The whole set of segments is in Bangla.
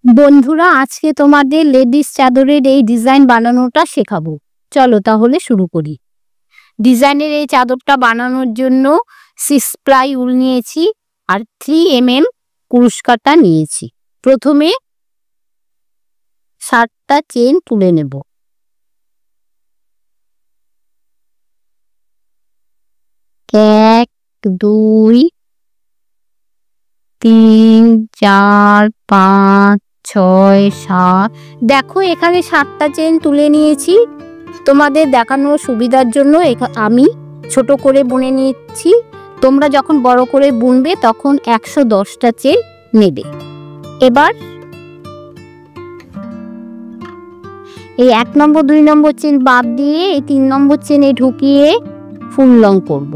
বন্ধুরা, আজকে তোমাদের লেডিস চাদরের এই ডিজাইন বানানোটা শেখাবো। চলো তাহলে শুরু করি। ডিজাইনের এই চাদরটা বানানোর জন্য 6 প্লাই উল নিয়েছি আর 3 mm কুরুশ কাঁটা নিয়েছি। প্রথমে 7টা চেন তুলে নেব। এক, 2, 3, 4, 5, 6, 7। দেখো এখানে 7টা চেন তুলে নিয়েছি। তোমাদের দেখানোর সুবিধার জন্য আমি ছোট করে বুনে নিচ্ছি। তোমরা যখন বড় করে বুনবে তখন 110টা চেন নেবে। এবার এই 1 নম্বর 2 নম্বর চেন বাদ দিয়ে এই 3 নম্বর চেনে ঢুকিয়ে ফুল লং করব।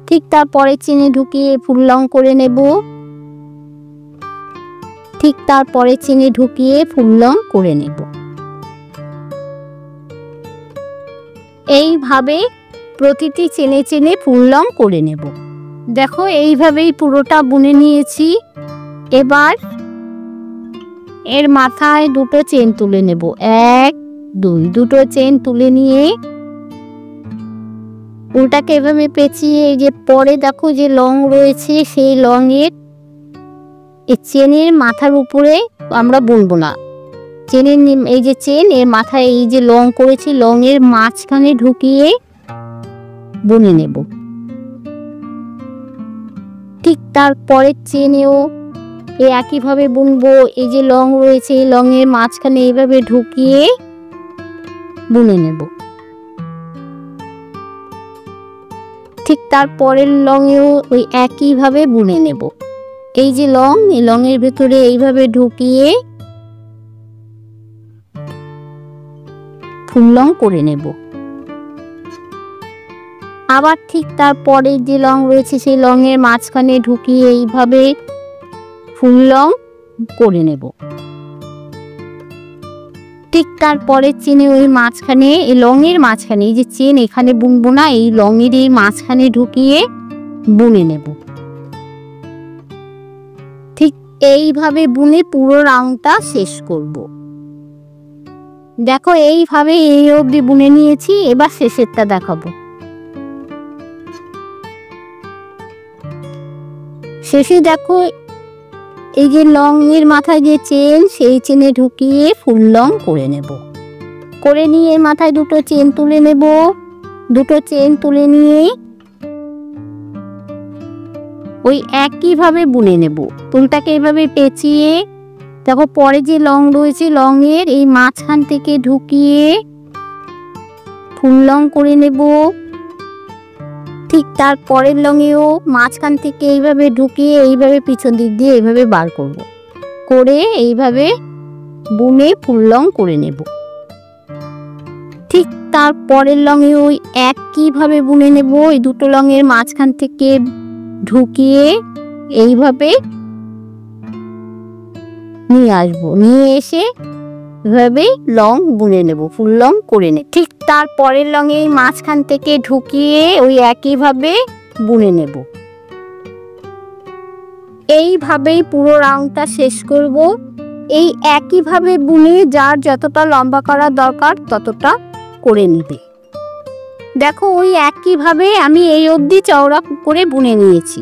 ঠিক তারপরে চেনে ঢুকিয়ে ফুল লং করে নেব। ঠিক তারপরে চেনে ঢুকিয়ে ফুল লং করে নেব। এইভাবে প্রতিটি চেনে চেনে ফুল লং করে নেব। দেখো এইভাবেই পুরোটা বুনে নিয়েছি। এবার এর মাথায় 2টো চেন তুলে নেব। 1, 2, 2টো চেন তুলে নিয়ে উল্টাকে এভাবে পেঁচিয়ে এই যে পরে দেখো যে লং রয়েছে সেই লং এর এই চেনের মাথার উপরে আমরা বুনবো না। চেনের এই যে চেন এর মাথায় এই যে লং করেছি লং এর মাঝখানে ঢুকিয়ে বুনে নেব। ঠিক তারপরের চেনেও একইভাবে বুনবো। এই যে লং রয়েছে এই লং এর মাঝখানে এইভাবে ঢুকিয়ে বুনে নেব। ঠিক তারপরের লং এও ওই একইভাবে বুনে নেব। এই যে লং এই লং এর ভেতরে এইভাবে ঢুকিয়ে ফুল লং করে নেব। আবার ঠিক তারপরে যে লং রয়েছে সেই লং এর মাঝখানে ঢুকিয়ে এইভাবে ফুল লং করে নেব। ঠিক তারপরের চেনে ওই মাঝখানে এই লং এর মাঝখানে এই যে চেন এখানে বুনবো না, এই লং এর এই মাঝখানে ঢুকিয়ে বুনে নেব। ঠিক এইভাবে বুনে পুরো রাউন্ডটা শেষ করব। দেখো এইভাবে এই অবধি বুনে নিয়েছি। এবার শেষেরটা দেখাবো। শেষে দেখো এই যে লং এর মাথায় যে চেন সেই চেনে ঢুকিয়ে ফুল লং করে নেব। করে নিয়ে মাথায় 2টো চেন তুলে নেব। 2টো চেন তুলে নিয়ে ওই একইভাবে বুনে নেব। ফুলটাকে এইভাবে পেঁচিয়ে দেখো পরে যে লং রয়েছে লং এর এই মাঝখান থেকে ঢুকিয়ে ফুল লং করে নেব। ঠিক তারপরের লং এও মাঝখান থেকে এইভাবে ঢুকিয়ে এইভাবে পিছন দিক দিয়ে এইভাবে বার করব। করে এইভাবে বুনে ফুল লং করে নেব। ঠিক তারপরের লং এ ওই একইভাবে বুনে নেব। এই 2টো লং এর মাঝখান থেকে ঢুকিয়ে এইভাবে নিয়ে আসবো। নিয়ে এসে এভাবে লং বুনে নেব, ফুল লং করে নেব। ঠিক তারপরের লং এই মাঝখান থেকে ঢুকিয়ে ওই একইভাবে বুনে নেব। এইভাবেই পুরো রাউন্ডটা শেষ করব। এই একইভাবে বুনে যার যতটা লম্বা করা দরকার ততটা করে নিবে। দেখো ওই একইভাবে আমি এই অবধি চওড়া করে বুনে নিয়েছি।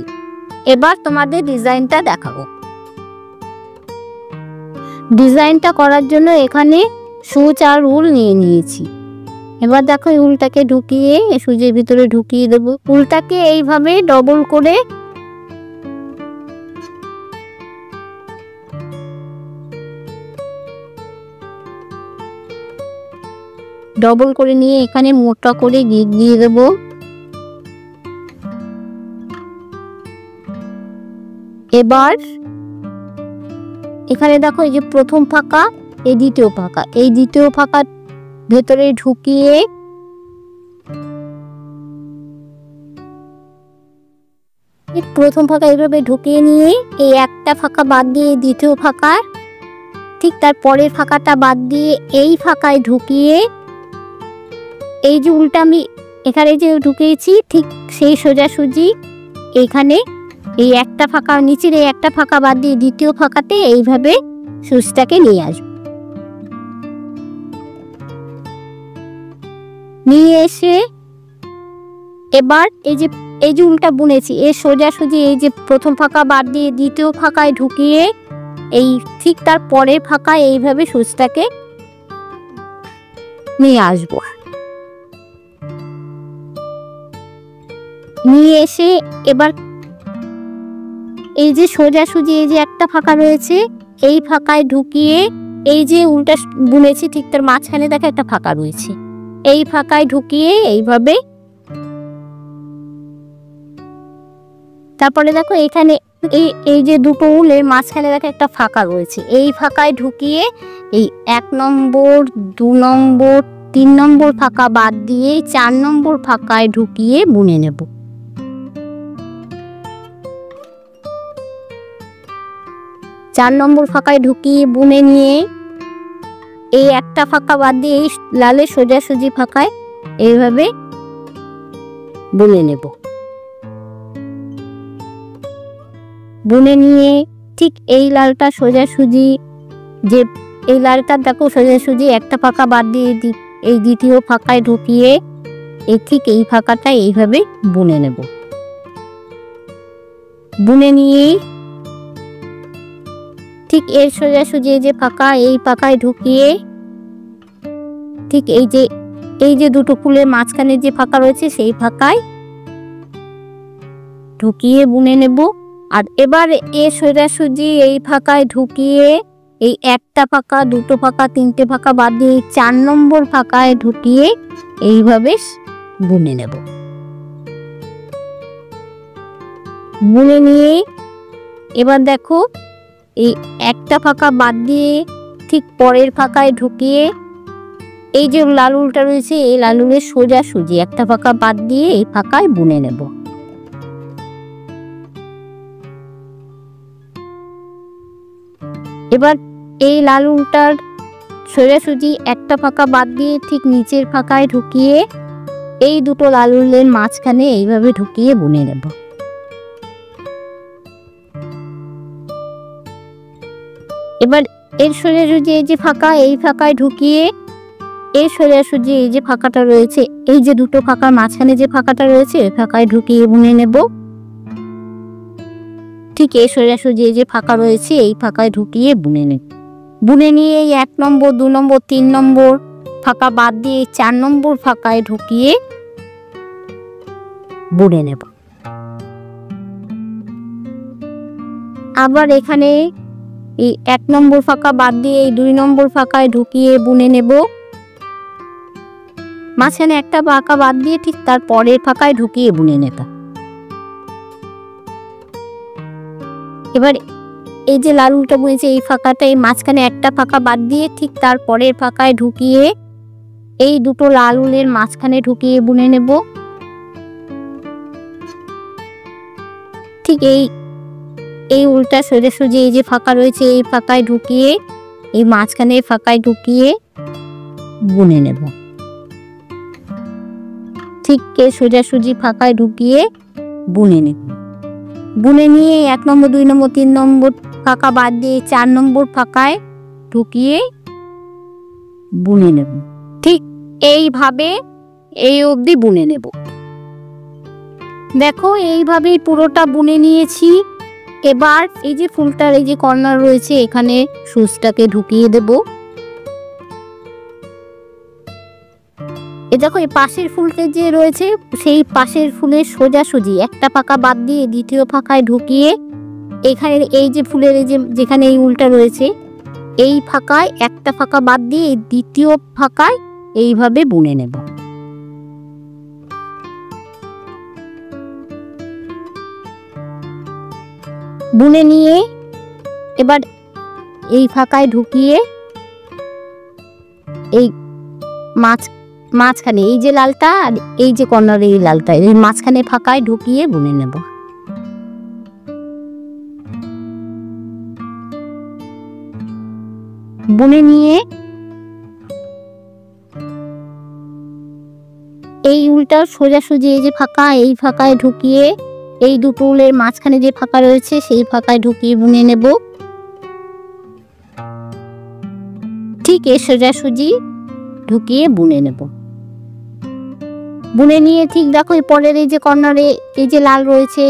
এবার তোমাদের ডিজাইনটা দেখাবো। ডিজাইনটা করার জন্য এখানে সুচ আর উল নিয়ে নিয়েছি। এবার দেখো এই উলটাকে ঢুকিয়ে সুচের ভিতরে ঢুকিয়ে দেব। উলটাকে এইভাবে ডবল করে নিয়ে এখানে মোটা করে দিয়ে দেব। এবার এখানে দেখো এই যে প্রথম ফাঁকা এই দ্বিতীয় ফাঁকা, এই দ্বিতীয় ফাঁকার ভেতরে ঢুকিয়ে প্রথম ফাঁকা এইভাবে ঢুকিয়ে নিয়ে এই একটা ফাঁকা বাদ দিয়ে দ্বিতীয় ফাঁকা, ঠিক তার পরের ফাঁকাটা বাদ দিয়ে এই ফাঁকায় ঢুকিয়ে এই যে উল্টা আমি এখানে যে ঢুকিয়েছি ঠিক সেই সোজাসুজি এইখানে এই একটা ফাঁকা, নিচের এই একটা ফাঁকা বাদ দিয়ে দ্বিতীয় ফাঁকাতে এইভাবে সুচটাকে নিয়ে আসবো। নিয়ে এসে এবার এই যে উল্টা বুনেছি এর সোজাসুজি এই যে প্রথম ফাঁকা বাদ দিয়ে দ্বিতীয় ফাঁকায় ঢুকিয়ে এই ঠিক তার পরের ফাঁকায় এইভাবে সুচটাকে নিয়ে আসবো। নিয়ে এসে এবার এই যে সোজাসুজি এই যে একটা ফাঁকা রয়েছে এই ফাঁকায় ঢুকিয়ে এই যে উল্টা বুনেছি ঠিক তার মাঝখানে দেখো একটা ফাঁকা রয়েছে, এই ফাঁকায় ঢুকিয়ে এইভাবে, তারপরে দেখো এখানে এই যে দুটো উলের মাঝখানে দেখো একটা ফাঁকা রয়েছে, এই ফাঁকায় ঢুকিয়ে এই 1 নম্বর 2 নম্বর 3 নম্বর ফাঁকা বাদ দিয়ে 4 নম্বর ফাঁকায় ঢুকিয়ে বুনে নেব। চার নম্বর ফাঁকায় ঢুকিয়ে বুনে নিয়ে এই একটা ফাঁকা বাদ দিয়ে এই লালের সোজাসুজি ফাঁকায় এইভাবে বুনে নেব। বুনে নিয়ে ঠিক এই লালটা সোজাসুজি, যে এই লালটা দেখো সোজাসুজি একটা ফাঁকা বাদ দিয়ে এই দ্বিতীয় ফাঁকায় ঢুকিয়ে এই ঠিক এই ফাঁকাটা এইভাবে বুনে নেব। বুনে নিয়ে ঠিক এর সোজাসুজি এই যে ফাঁকা এই ফাঁকায় ঢুকিয়ে ঠিক এই যে দুটো ফুলের মাঝখানে যে ফাঁকা রয়েছে সেই ফাঁকায় ঢুকিয়ে বুনে নেব। আর এবার এর সোজাসুজি এই ফাঁকায় ঢুকিয়ে এই একটা ফাঁকা, দুটো ফাঁকা, তিনটে ফাঁকা বাদ দিয়ে 4 নম্বর ফাঁকায় ঢুকিয়ে এইভাবে বুনে নেব। বুনে নিয়ে এবার দেখো এই একটা ফাঁকা বাদ দিয়ে ঠিক পরের ফাঁকায় ঢুকিয়ে এই যে লাল উলটা রয়েছে এই লাল উলের সোজাসুজি একটা ফাঁকা বাদ দিয়ে এই ফাঁকায় বুনে নেব। এবার এই লাল উলটার সোজাসুজি একটা ফাঁকা বাদ দিয়ে ঠিক নিচের ফাঁকায় ঢুকিয়ে এই দুটো লাল উলের মাঝখানে এইভাবে ঢুকিয়ে বুনে নেব। এবার এর সোজাসুজি এই যে ফাঁকা এই ফাঁকায় ঢুকিয়ে এর সোজাসুজি এই যে ফাঁকাটা রয়েছে এই যে দুটো ফাঁকার মাঝখানে যে ফাঁকাটা রয়েছে ওই ফাঁকায় ঢুকিয়ে বুনে নেব। ঠিক এই সোজাসুজি এই যে ফাঁকা রয়েছে এই ফাঁকায় ঢুকিয়ে বুনে নেব। বুনে নিয়ে এই 1 নম্বর 2 নম্বর 3 নম্বর ফাঁকা বাদ দিয়ে 4 নম্বর ফাঁকায় ঢুকিয়ে বুনে নেব। আবার এখানে এই 1 নম্বর ফাঁকা বাদ দিয়ে এই 2 নম্বর ফাঁকায় ঢুকিয়ে বুনে নেব। মাঝখানে একটা ফাঁকা বাদ দিয়ে ঠিক তার পরের ফাঁকায় ঢুকিয়ে বুনে নেব। এবার এই যে লাল উলটা বুনেছে এই ফাঁকাটা এই মাঝখানে একটা ফাঁকা বাদ দিয়ে ঠিক তার পরের ফাঁকায় ঢুকিয়ে এই দুটো লাল উলের মাঝখানে ঢুকিয়ে বুনে নেব। ঠিক এই উলটা সোজাসুজি এই যে ফাঁকা রয়েছে এই ফাঁকায় ঢুকিয়ে এই মাঝখানে ফাঁকায় ঢুকিয়ে বুনে নেব। ঠিক সোজাসুজি ফাঁকায় ঢুকিয়ে বুনে নেব। বুনে নিয়ে 1 নম্বর 2 নম্বর 3 নম্বর ফাঁকা বাদ দিয়ে 4 নম্বর ফাঁকায় ঢুকিয়ে বুনে নেব। ঠিক এইভাবে এই অবধি বুনে নেব। দেখো এইভাবেই পুরোটা বুনে নিয়েছি। এবার এই যে ফুলটার এই যে কর্নার রয়েছে এখানে সুচটাকে ঢুকিয়ে দেব। দেখো এই পাশের ফুলটা যে রয়েছে সেই পাশের ফুলের সোজাসুজি একটা ফাঁকা বাদ দিয়ে দ্বিতীয় ফাঁকায় ঢুকিয়ে এখানে এই যে ফুলের এই যে যেখানে এই উলটা রয়েছে এই ফাঁকায় একটা ফাঁকা বাদ দিয়ে এই দ্বিতীয় ফাঁকায় এইভাবে বুনে নেব। বুনে নিয়ে এবার এই ফাঁকায় ঢুকিয়ে এই মাঝখানে এই যে লালটা আর এই যে কর্নারে এই লালটা এই মাঝখানে ফাঁকায় ঢুকিয়ে বুনে নেব। বুনে নিয়ে এই উলটা সোজাসুজি এই যে ফাঁকা এই ফাঁকায় ঢুকিয়ে এই দুটো উলের মাঝখানে যে ফাঁকা রয়েছে সেই ফাঁকায় ঢুকিয়ে বুনে নেব। ঠিক এর সোজাসুজি ঢুকিয়ে বুনে নেব। বুনে নিয়ে ঠিক দেখো পরের এই যে কর্নারে এই যে লাল রয়েছে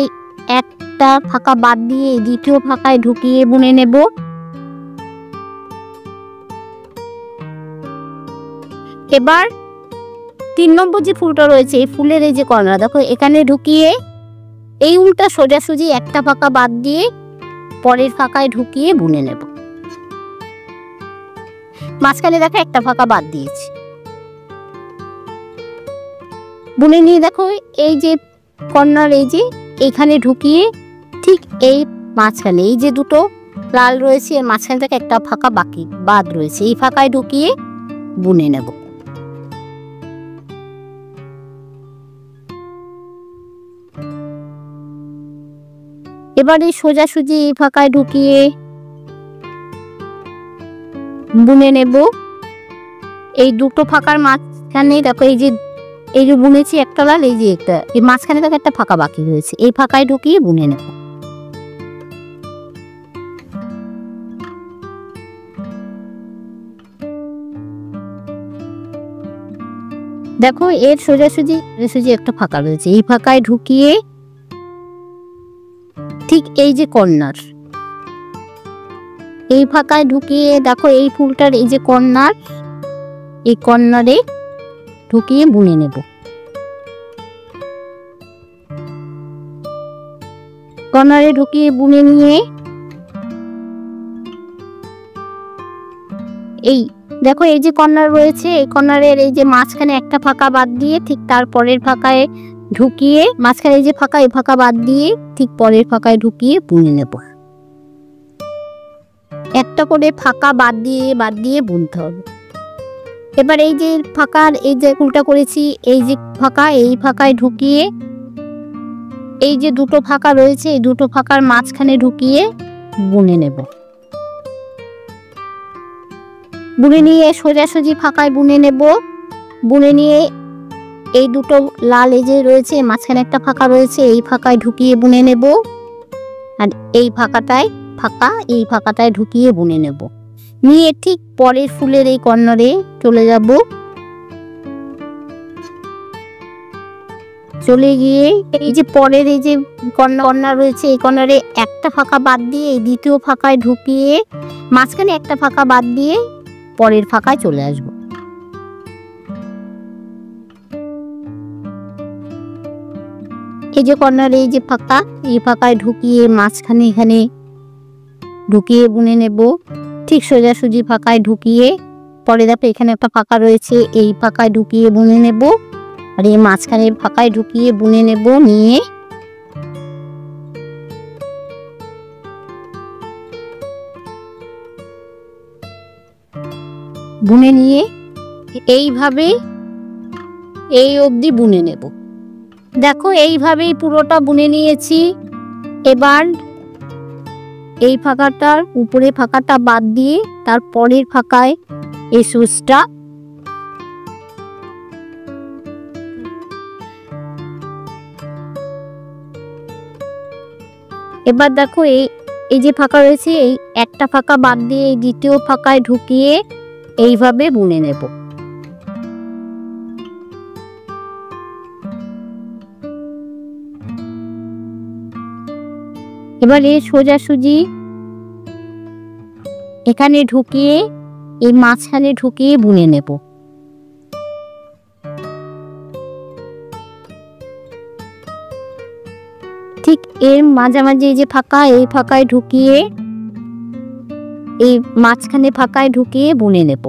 একটা ফাঁকা বাদ দিয়ে দ্বিতীয় ফাঁকায় ঢুকিয়ে বুনে নেব। এবার 3 নম্বর যে ফুলটা রয়েছে এই ফুলের এই যে কর্নার দেখো এখানে ঢুকিয়ে এই উলটা সোজাসুজি একটা ফাঁকা বাদ দিয়ে পরের ফাঁকায় ঢুকিয়ে বুনে নেব। মাঝখানে দেখো একটা ফাঁকা বাদ দিয়েছি। বুনে নিয়ে দেখো এই যে কর্নার এই যে এইখানে ঢুকিয়ে ঠিক এই মাঝখানে এই যে দুটো লাল রয়েছে এর মাঝখানে থেকে একটা ফাঁকা বাকি বাদ রয়েছে এই ফাঁকায় ঢুকিয়ে বুনে নেব। এবার এই সোজাসুজি এই ফাঁকায় ঢুকিয়ে বুনে নেব। এই দুটো ফাঁকার মাঝখানে দেখো এই যে বুনেছি একটা লাল এই যে একটা এই মাঝখানে দেখো একটা ফাঁকা বাকি রয়েছে এই ফাঁকায় ঢুকিয়ে বুনে নেব। দেখো এর সোজাসুজি একটা ফাঁকা রয়েছে এই ফাঁকায় ঢুকিয়ে ঠিক এই যে কর্নার এই ফাঁকায় ঢুকিয়ে দেখো এই ফুলটার এই যে কর্নার এই কর্নারে ঢুকিয়ে বুনে নেব। কর্নারে ঢুকিয়ে বুনে নিয়ে এই দেখো এই যে কর্নার রয়েছে এই কর্নারের এই যে মাঝখানে একটা ফাঁকা বাদ দিয়ে ঠিক তার পরের ফাঁকায় ঢুকিয়ে মাঝখানে এই যে ফাঁকা এই ফাঁকা বাদ দিয়ে ঠিক পরের ফাঁকায় ঢুকিয়ে বুনে নেব। একটা করে ফাঁকা বাদ দিয়ে বুনতে হবে। এবার এই যে ফাঁকার এই যে উল্টা করেছি এই যে ফাঁকা এই ফাঁকায় ঢুকিয়ে এই যে দুটো ফাঁকা রয়েছে এই দুটো ফাঁকার মাঝখানে ঢুকিয়ে বুনে নেব। বুনে নিয়ে সোজাসুজি ফাঁকায় বুনে নেব। বুনে নিয়ে এই দুটো লাল এই যে রয়েছে মাঝখানে একটা ফাঁকা রয়েছে এই ফাঁকায় ঢুকিয়ে বুনে নেব। আর এই ফাঁকাটায় ঢুকিয়ে বুনে নেব। নিয়ে ঠিক পরের ফুলের এই কর্নারে চলে যাব। চলে গিয়ে এই যে পরের এই যে কর্নার রয়েছে এই কর্নারে একটা ফাঁকা বাদ দিয়ে এই দ্বিতীয় ফাঁকায় ঢুকিয়ে মাঝখানে একটা ফাঁকা বাদ দিয়ে পরের ফাঁকায় চলে আসব। এই যে কর্নারে এই যে ফাঁকা এই ফাঁকায় ঢুকিয়ে মাঝখানে এখানে ঢুকিয়ে বুনে নেব। ঠিক সোজাসুজি ফাঁকায় ঢুকিয়ে পরে দেখো এখানে একটা ফাঁকা রয়েছে এই ফাঁকায় ঢুকিয়ে বুনে নেব। আর এই মাঝখানের ফাঁকায় ঢুকিয়ে বুনে নেব। নিয়ে বুনে নিয়ে এইভাবে এই অবধি বুনে নেব। দেখো এইভাবেই পুরোটা বুনে নিয়েছি। এবার এই ফাঁকাটার উপরে ফাঁকাটা বাদ দিয়ে তার পরের ফাঁকায় এই সুচটা এবার দেখো এই যে ফাঁকা রয়েছে এই একটা ফাঁকা বাদ দিয়ে এই দ্বিতীয় ফাঁকায় ঢুকিয়ে এইভাবে বুনে নেব। এবার এই সোজাসুজি এখানে ঢুকিয়ে এই মাঝখানে ঢুকিয়ে বুনে নেব। ঠিক এর মাঝামাঝি এই যে ফাঁকা এই ফাঁকায় ঢুকিয়ে এই মাঝখানে ফাঁকায় ঢুকিয়ে বুনে নেব।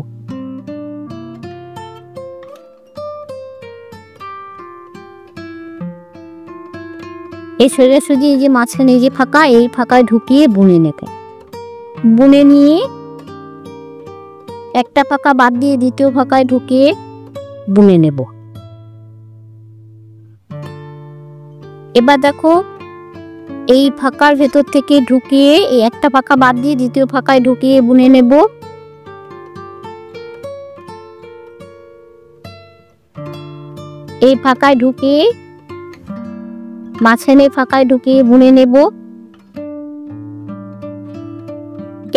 এই সোজাসুজি এই যে মাঝখানে এই যে ফাঁকা এই ফাঁকায় ঢুকিয়ে বুনে নেব। বুনে নিয়ে একটা ফাঁকা বাদ দিয়ে দ্বিতীয় ফাঁকায় ঢুকিয়ে বুনে নেব। এবার দেখো এই ফাঁকার ভেতর থেকে ঢুকিয়ে এই একটা ফাঁকা বাদ দিয়ে দ্বিতীয় ফাঁকায় ঢুকিয়ে বুনে নেব। এই ফাঁকায় ঢুকিয়ে মাঝখানে ফাঁকায় ঢুকিয়ে বুনে নেব।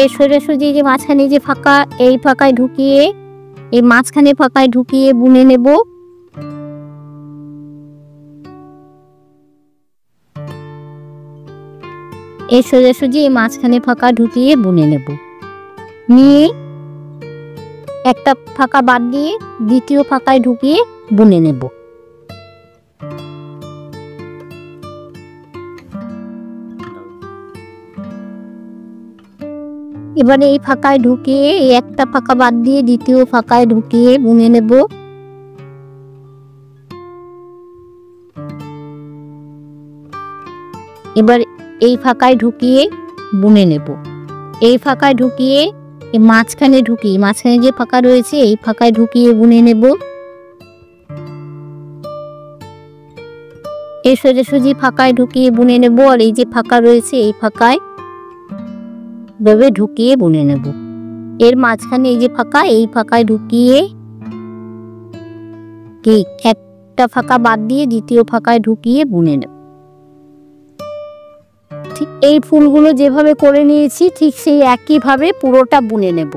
এই সোজাসুজি যে মাঝখানে যে ফাঁকা, এই ফাঁকায় ঢুকিয়ে এই মাঝখানে ফাঁকায় ঢুকিয়ে বুনে নেব। এই সোজাসুজি এই মাঝখানে ফাঁকা ঢুকিয়ে বুনে নেব। নিয়ে একটা ফাঁকা বাদ দিয়ে দ্বিতীয় ফাঁকায় ঢুকিয়ে বুনে নেব। এবারে এই ফাঁকায় ঢুকিয়ে এই একটা ফাঁকা বাদ দিয়ে দ্বিতীয় ফাঁকায় ঢুকিয়ে বুনে নেব। এবার এই ফাঁকায় ঢুকিয়ে বুনে নেব। এই ফাঁকায় ঢুকিয়ে এই মাঝখানে ঢুকিয়ে, মাঝখানে যে ফাঁকা রয়েছে এই ফাঁকায় ঢুকিয়ে বুনে নেব। এই সোজাসুজি ফাঁকায় ঢুকিয়ে বুনে নেব। আর এই যে ফাঁকা রয়েছে এই ফাঁকায় ভাবে ঢুকিয়ে বুনে নেব। এর মাঝখানে এই যে ফাঁকা, এই ফাঁকায় ঢুকিয়ে ঠিক একটা ফাঁকা বাদ দিয়ে দ্বিতীয় ফাঁকায় ঢুকিয়ে বুনে নেব। ঠিক এই ফুলগুলো যেভাবে করে নিয়েছি ঠিক সেই একইভাবে পুরোটা বুনে নেব।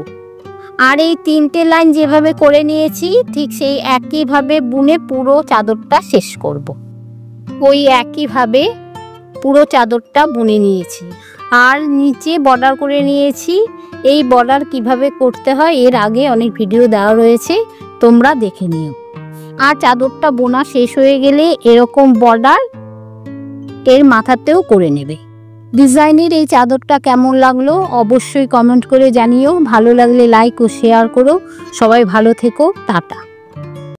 আর এই 3টে লাইন যেভাবে করে নিয়েছি ঠিক সেই একইভাবে বুনে পুরো চাদরটা শেষ করব। ওই একইভাবে পুরো চাদরটা বুনে নিয়েছি। আর নিচে বর্ডার করে নিয়েছি। এই বর্ডার কিভাবে করতে হয় এর আগে অনেক ভিডিও দেওয়া রয়েছে, তোমরা দেখে নিও। আর চাদরটা বোনা শেষ হয়ে গেলে এরকম বর্ডার এর মাথাতেও করে নেবে। ডিজাইনের এই চাদরটা কেমন লাগলো অবশ্যই কমেন্ট করে জানিও। ভালো লাগলে লাইক ও শেয়ার করো। সবাই ভালো থেকো, টাটা।